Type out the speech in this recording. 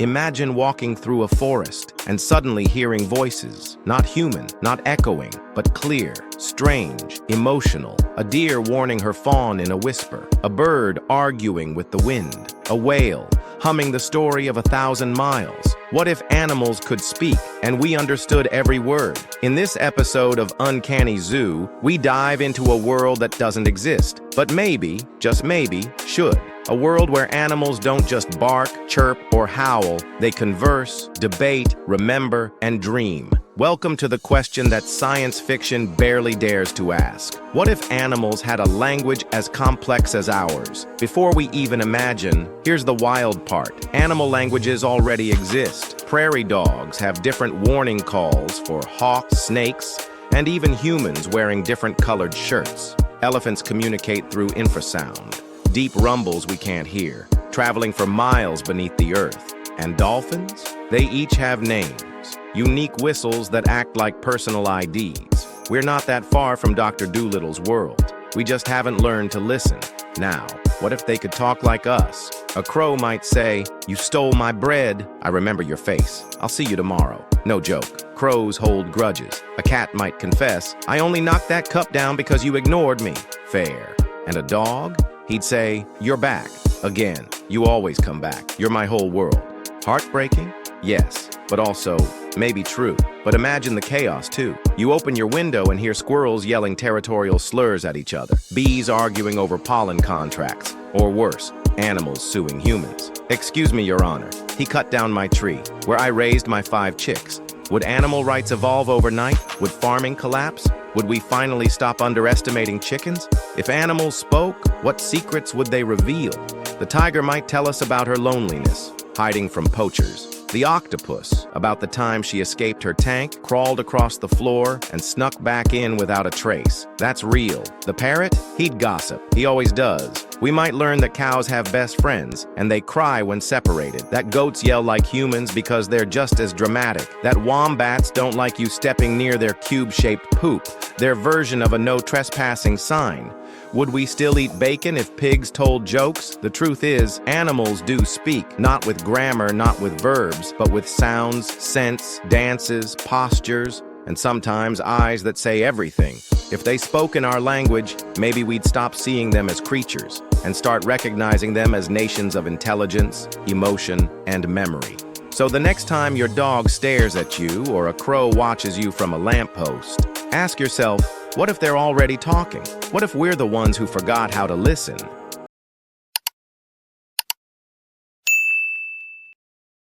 Imagine walking through a forest and suddenly hearing voices, not human, not echoing, but clear, strange, emotional. A deer warning her fawn in a whisper, a bird arguing with the wind, a whale humming the story of 1,000 miles. What if animals could speak and we understood every word? In this episode of Uncanny Zoo, we dive into a world that doesn't exist, but maybe, just maybe, should. A world where animals don't just bark, chirp, or howl, they converse, debate, remember, and dream. Welcome to the question that science fiction barely dares to ask. What if animals had a language as complex as ours? Before we even imagine, here's the wild part. Animal languages already exist. Prairie dogs have different warning calls for hawks, snakes, and even humans wearing different colored shirts. Elephants communicate through infrasound. Deep rumbles we can't hear, traveling for miles beneath the earth. And dolphins? They each have names, unique whistles that act like personal IDs. We're not that far from Dr. Doolittle's world. We just haven't learned to listen. Now, what if they could talk like us? A crow might say, "You stole my bread. I remember your face. I'll see you tomorrow." No joke. Crows hold grudges. A cat might confess, "I only knocked that cup down because you ignored me." Fair. And a dog? He'd say, "You're back. Again. You always come back. You're my whole world." Heartbreaking? Yes, but also maybe true. But imagine the chaos too. You open your window and hear squirrels yelling territorial slurs at each other, bees arguing over pollen contracts, or worse, animals suing humans. "Excuse me, Your Honor. He cut down my tree, where I raised my 5 chicks. Would animal rights evolve overnight? Would farming collapse? Would we finally stop underestimating chickens? If animals spoke, what secrets would they reveal? The tiger might tell us about her loneliness, hiding from poachers. The octopus, about the time she escaped her tank, crawled across the floor, and snuck back in without a trace. That's real. The parrot? He'd gossip. He always does. We might learn that cows have best friends, and they cry when separated. That goats yell like humans because they're just as dramatic. That wombats don't like you stepping near their cube-shaped poop, their version of a no trespassing sign. Would we still eat bacon if pigs told jokes? The truth is, animals do speak, not with grammar, not with verbs, but with sounds, scents, dances, postures, and sometimes eyes that say everything. If they spoke in our language, maybe we'd stop seeing them as creatures and start recognizing them as nations of intelligence, emotion, and memory. So the next time your dog stares at you or a crow watches you from a lamppost, ask yourself, what if they're already talking? What if we're the ones who forgot how to listen?